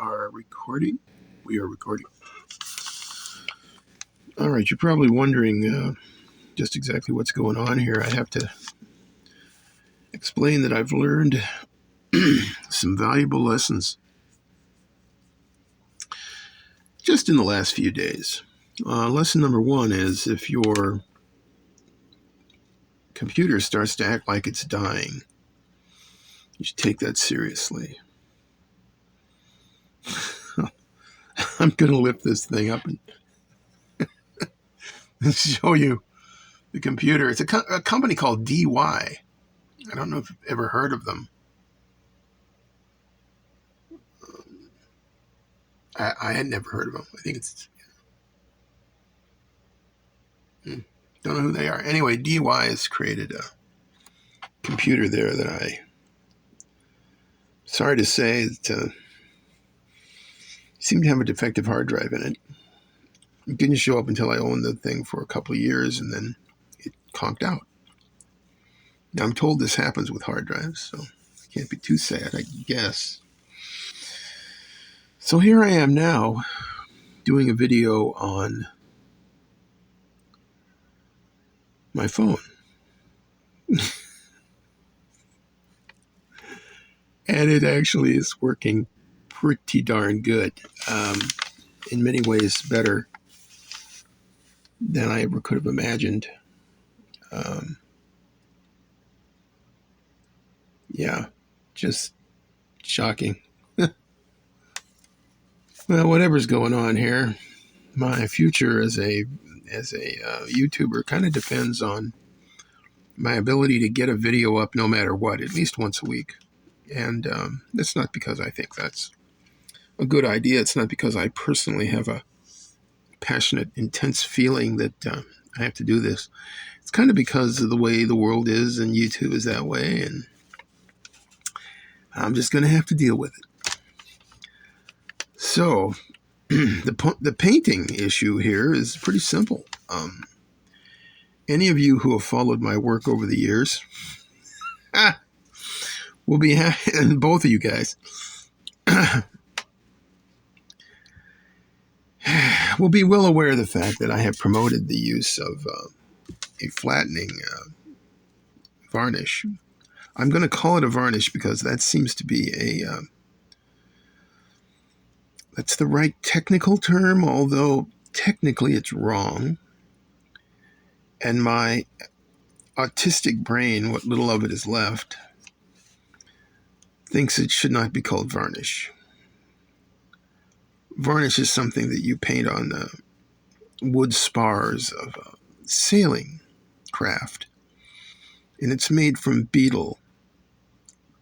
are recording. We are recording. All right, you're probably wondering just exactly what's going on here. I have to explain that I've learned some valuable lessons just in the last few days. Lesson number one is if your computer starts to act like it's dying, you should take that seriously. I'm going to lift this thing up and show you the computer. It's a company called DY. I don't know if you've ever heard of them. I had never heard of them. I think it's... Don't know who they are. Anyway, DY has created a computer there that I... Sorry to say, it seemed to have a defective hard drive in it. It didn't show up until I owned the thing for a couple of years, and then it conked out. Now, I'm told this happens with hard drives, so I can't be too sad, I guess. So here I am now, doing a video on my phone. And it actually is working pretty darn good. In many ways better than I ever could have imagined. Yeah, just shocking. Well, whatever's going on here, my future as a YouTuber kind of depends on my ability to get a video up no matter what, at least once a week. And that's not because I think that's a good idea. It's not because I personally have a passionate, intense feeling that I have to do this. It's kind of because of the way the world is, and YouTube is that way, and I'm just going to have to deal with it. So the painting issue here is pretty simple. Any of you who have followed my work over the years will be happy, and both of you guys will be well aware of the fact that I have promoted the use of a flattening varnish. I'm going to call it a varnish because that seems to be that's the right technical term, although technically it's wrong. And my autistic brain, what little of it is left, thinks it should not be called varnish. Varnish is something that you paint on wood spars of sailing craft. And it's made from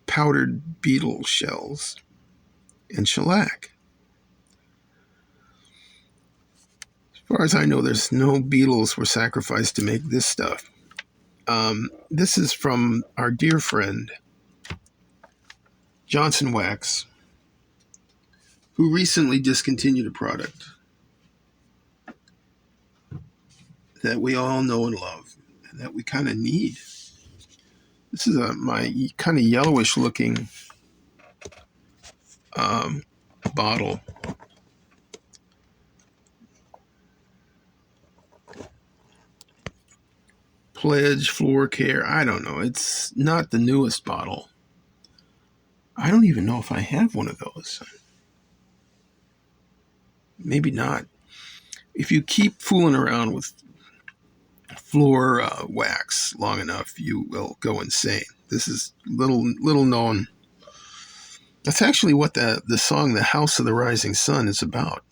powdered beetle shells and shellac. As far as I know, there's no beetles were sacrificed to make this stuff. This is from our dear friend, Johnson Wax, who recently discontinued a product that we all know and love, and that we kind of need. This is my kind of yellowish looking bottle. Pledge Floor Care. I don't know. It's not the newest bottle. I don't even know if I have one of those. Maybe not. If you keep fooling around with floor wax long enough, you will go insane. This is little known. That's actually what the song "The House of the Rising Sun" is about.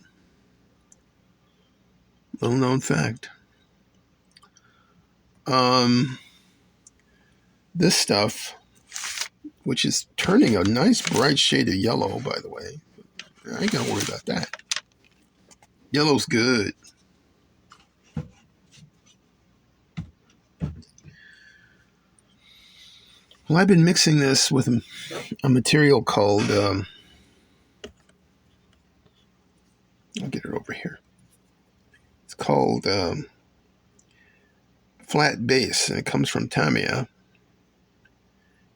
Little known fact. This stuff, which is turning a nice bright shade of yellow, by the way. I ain't gonna worry about that. Yellow's good. Well, I've been mixing this with a material called, I'll get it over here. It's called Flat Base, and it comes from Tamiya.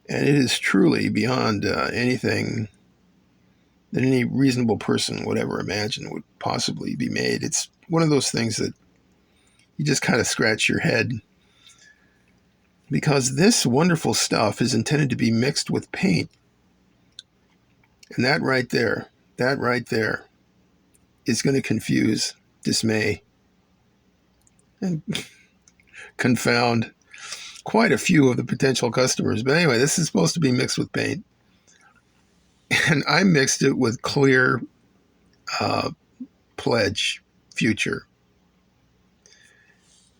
And it is truly beyond anything than any reasonable person would ever imagine would possibly be made. It's one of those things that you just kind of scratch your head, because this wonderful stuff is intended to be mixed with paint. And that right there is going to confuse, dismay, and confound quite a few of the potential customers. But anyway, this is supposed to be mixed with paint. And I mixed it with clear Pledge Future.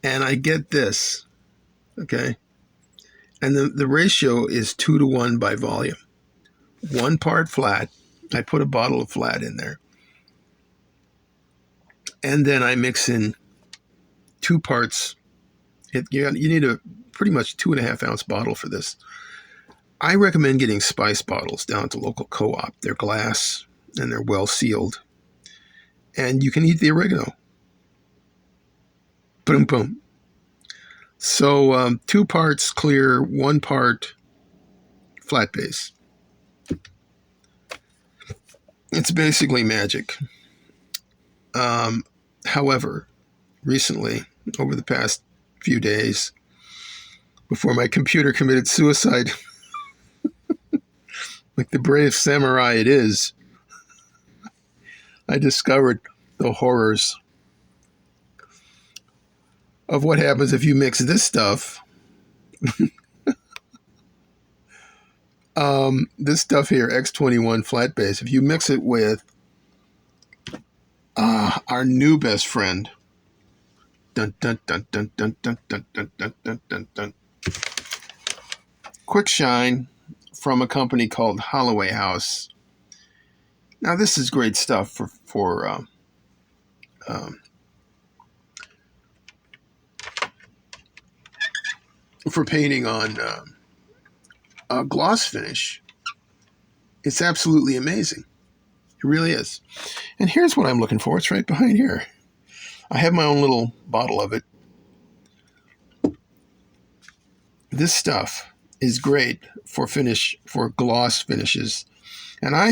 And I get this, okay? And the ratio is 2-to-1 by volume. 1 part flat. I put a bottle of flat in there. And then I mix in 2 parts. You need a pretty much 2.5 ounce bottle for this. I recommend getting spice bottles down at the local co-op. They're glass and they're well sealed. And you can eat the oregano. Boom, boom. So 2 parts clear, 1 part flat base. It's basically magic. However, recently, over the past few days, before my computer committed suicide, like the brave samurai it is, I discovered the horrors of what happens if you mix this stuff. This stuff here, X21 flat base, if you mix it with our new best friend, dun, dun, dun, dun, dun, dun, dun, dun, dun, dun, dun, dun, Quick Shine from a company called Holloway House. Now, this is great stuff for painting on gloss finish. It's absolutely amazing. It really is. And here's what I'm looking for. It's right behind here. I have my own little bottle of it. This stuff is great for gloss finishes. And I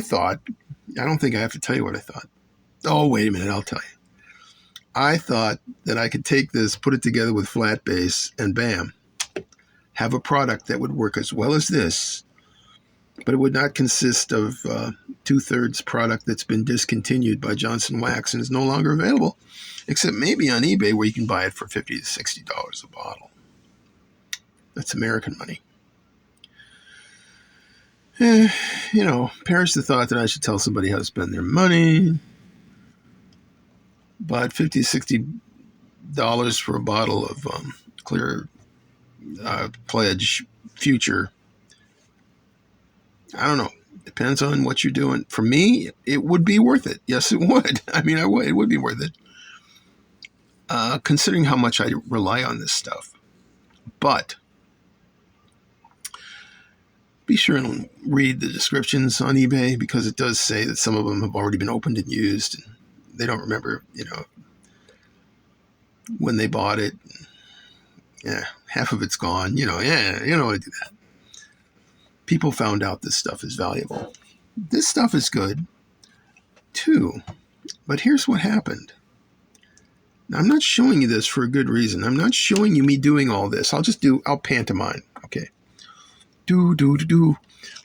don't think I have to tell you what I thought. Oh, wait a minute, I'll tell you. I thought that I could take this, put it together with flat base, and bam, have a product that would work as well as this, but it would not consist of 2/3 product that's been discontinued by Johnson Wax and is no longer available, except maybe on eBay, where you can buy it for $50 to $60 a bottle. That's American money. Perish the thought that I should tell somebody how to spend their money, but $50 to $60 for a bottle of clear Pledge Future, I don't know. Depends on what you're doing. For me, it would be worth it. Yes, it would. I mean, it would be worth it. Considering how much I rely on this stuff. But be sure and read the descriptions on eBay, because it does say that some of them have already been opened and used. And they don't remember, when they bought it. Yeah, half of it's gone. You don't want to do that. People found out this stuff is valuable. This stuff is good, too. But here's what happened. Now, I'm not showing you this for a good reason. I'm not showing you me doing all this. I'll pantomime. Okay. Do do do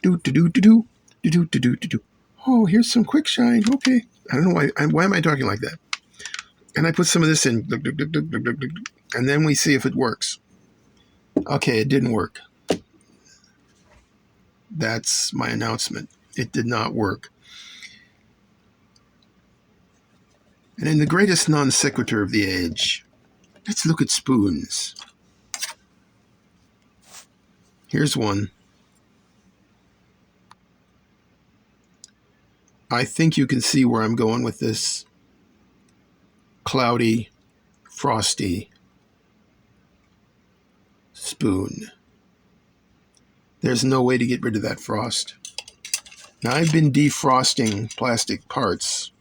do do do do do do do do do do. Oh, here's some Quick Shine. Okay. I don't know why am I talking like that? And I put some of this in, and then we see if it works. Okay, it didn't work. That's my announcement. It did not work. And in the greatest non sequitur of the age, let's look at spoons. Here's one. I think you can see where I'm going with this. Cloudy, frosty spoon. There's no way to get rid of that frost. Now, I've been defrosting plastic parts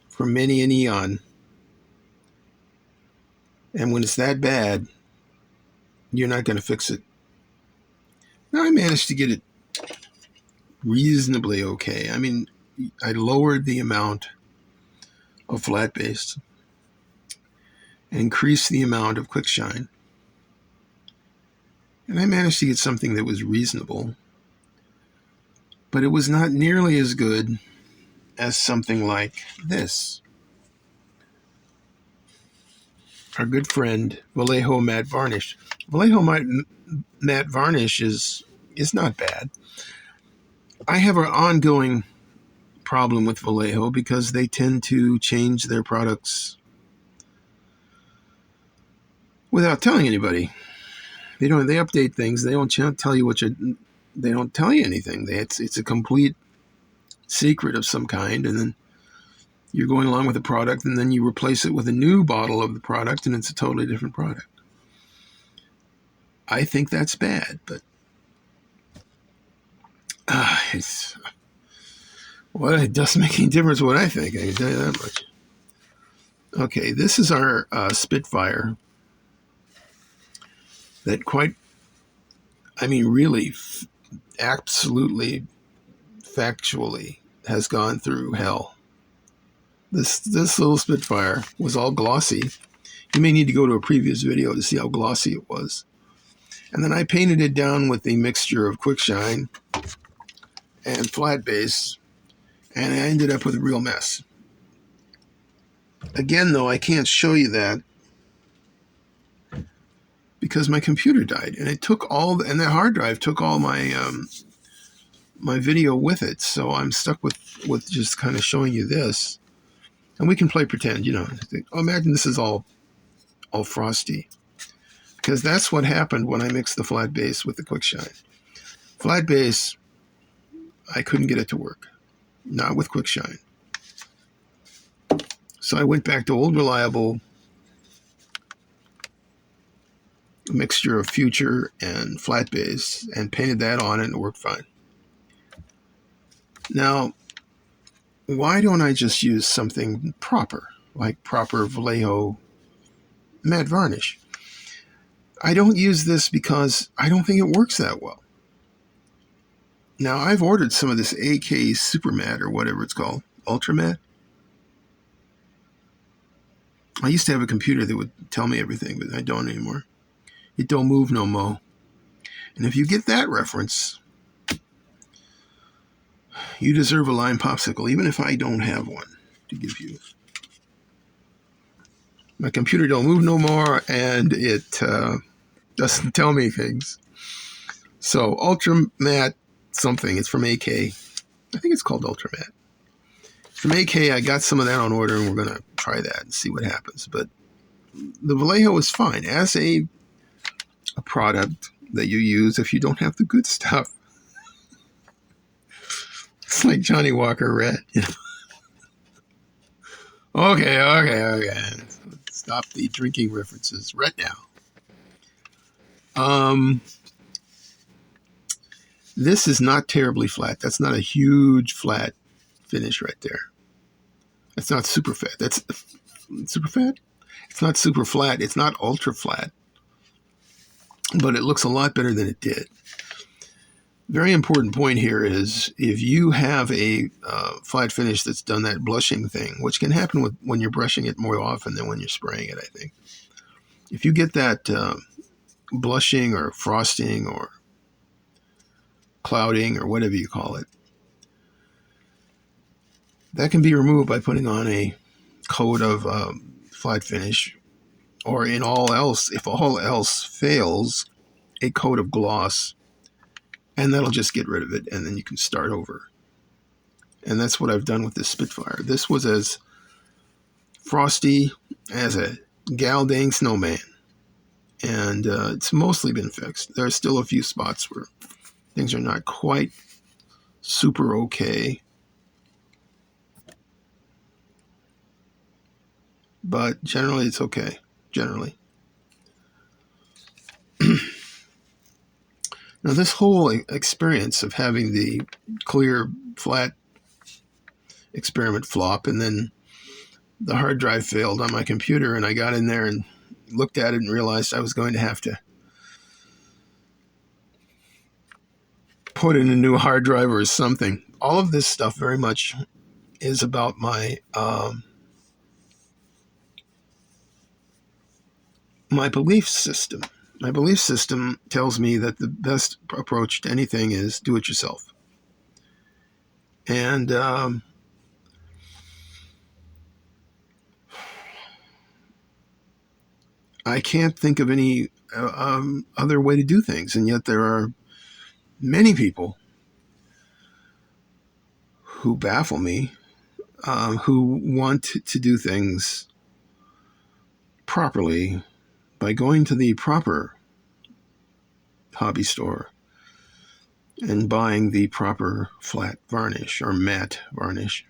for many an eon. And when it's that bad, you're not going to fix it. Now, I managed to get it reasonably okay. I mean, I lowered the amount of flat base, increased the amount of quick shine, and I managed to get something that was reasonable, but it was not nearly as good as something like this. Our good friend Vallejo Matte Varnish. Vallejo Matte Varnish is not bad. I have an ongoing problem with Vallejo because they tend to change their products without telling anybody. They update things. They don't tell you they don't tell you anything. It's a complete secret of some kind, and then you're going along with the product, and then you replace it with a new bottle of the product, and it's a totally different product. I think that's bad, but it doesn't make any difference what I think. I can tell you that much. Okay, this is our Spitfire that really, absolutely, factually has gone through hell. This little Spitfire was all glossy. You may need to go to a previous video to see how glossy it was. And then I painted it down with the mixture of quick shine and flat base, and I ended up with a real mess. Again, though, I can't show you that because my computer died, and and the hard drive took all my my video with it. So I'm stuck with just kind of showing you this, and we can play pretend. Imagine this is all frosty, because that's what happened when I mixed the flat base with the quick shine. Flat base, I couldn't get it to work, not with quick shine. So I went back to old reliable mixture of Future and flat base and painted that on, and it worked fine. Now, why don't I just use something proper, like proper Vallejo matte varnish? I don't use this because I don't think it works that well. Now, I've ordered some of this AK Super Matte, or whatever it's called, Ultra Matte. I used to have a computer that would tell me everything, but I don't anymore. It don't move no mo. And if you get that reference, you deserve a lime popsicle, even if I don't have one to give you. My computer don't move no more, and it doesn't tell me things. So Ultra Matte something. It's from AK. I think it's called Ultra Matte. From AK, I got some of that on order, and we're going to try that and see what happens. But the Vallejo is fine as a product that you use if you don't have the good stuff. It's like Johnny Walker Red. Okay. Stop the drinking references right now. This is not terribly flat. That's not a huge flat finish right there. It's not super fat. That's super fat? It's not super flat. It's not ultra flat. But it looks a lot better than it did. Very important point here is if you have a flat finish that's done that blushing thing, which can happen when you're brushing it more often than when you're spraying it, I think. If you get that blushing or frosting or clouding or whatever you call it, that can be removed by putting on a coat of flat finish, or if all else fails, a coat of gloss, and that'll just get rid of it, and then you can start over. And that's what I've done with this Spitfire. This was as frosty as a gal dang snowman, and it's mostly been fixed. There are still a few spots where things are not quite super okay, but generally it's okay. Generally. Now, this whole experience of having the clear, flat experiment flop, and then the hard drive failed on my computer, and I got in there and looked at it and realized I was going to have to put in a new hard drive or something. All of this stuff very much is about my belief system. My belief system tells me that the best approach to anything is do it yourself. And I can't think of any other way to do things. And yet there are many people who baffle me, who want to do things properly by going to the proper hobby store and buying the proper flat varnish or matte varnish,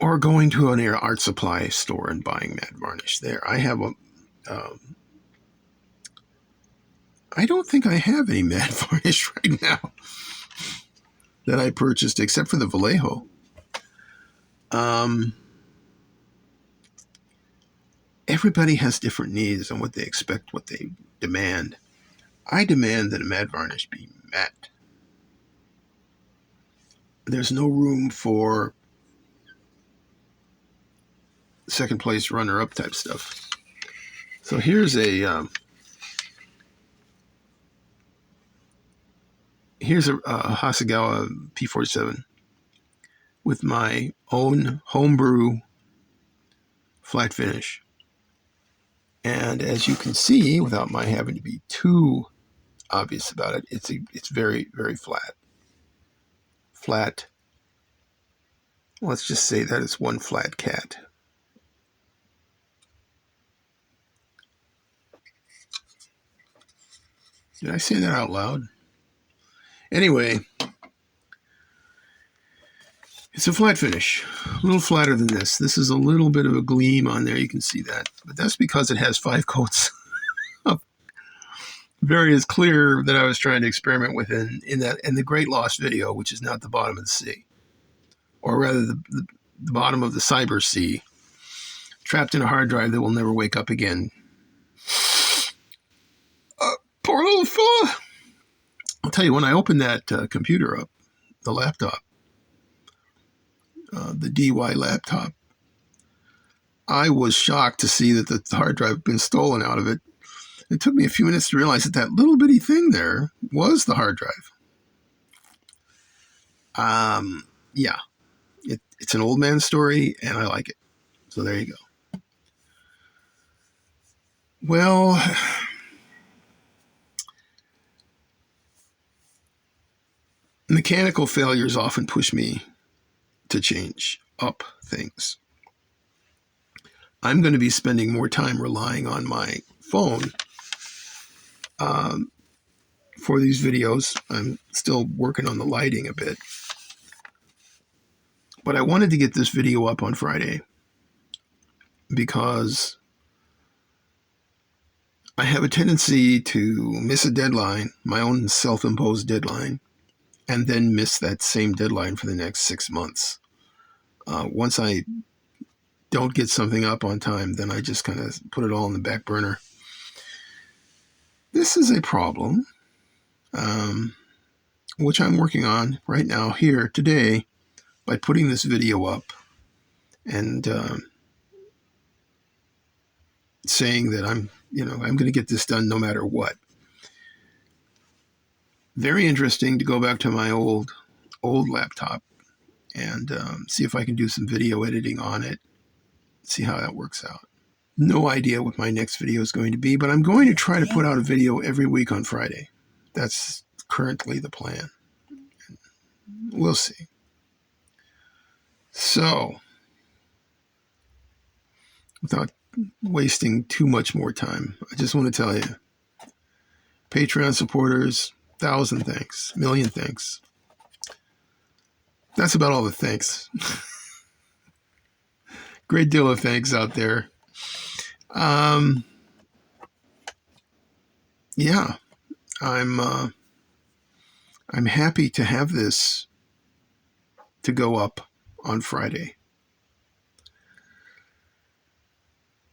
or going to an art supply store and buying matte varnish there. I don't think I have any matte varnish right now that I purchased, except for the Vallejo. Everybody has different needs on what they expect, what they demand. I demand that a matte varnish be matte. There's no room for second place runner-up type stuff. So here's a Hasegawa P47 with my own homebrew flat finish. And as you can see, without my having to be too obvious about it, it's very, very flat. Flat. Let's just say that it's one flat cat. Did I say that out loud? Anyway, it's a flat finish, a little flatter than this. This is a little bit of a gleam on there. You can see that. But that's because it has 5 coats of various clear that I was trying to experiment with in the Great Lost video, which is not the bottom of the sea. Or rather, the bottom of the cyber sea, trapped in a hard drive that will never wake up again. Poor little fella. I'll tell you, when I opened that computer up, the laptop, the DY laptop, I was shocked to see that the hard drive had been stolen out of it. It took me a few minutes to realize that that little bitty thing there was the hard drive. Yeah, it's an old man story, and I like it. So there you go. Well, mechanical failures often push me to change up things. I'm going to be spending more time relying on my phone for these videos. I'm still working on the lighting a bit. But I wanted to get this video up on Friday because I have a tendency to miss a deadline, my own self-imposed deadline, and then miss that same deadline for the next 6 months. Once I don't get something up on time, then I just kind of put it all in the back burner. This is a problem, which I'm working on right now here today by putting this video up and saying that I'm going to get this done no matter what. Very interesting to go back to my old laptop and see if I can do some video editing on it, see how that works out. No idea what my next video is going to be, but I'm going to try to put out a video every week on Friday. That's currently the plan. We'll see. So, without wasting too much more time, I just want to tell you, Patreon supporters, 1,000 thanks, million thanks. That's about all the thanks. Great deal of thanks out there. Yeah, I'm happy to have this to go up on Friday.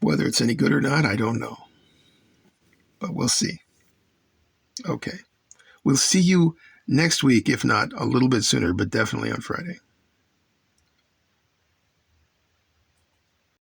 Whether it's any good or not, I don't know. But we'll see. Okay. We'll see you next week, if not a little bit sooner, but definitely on Friday.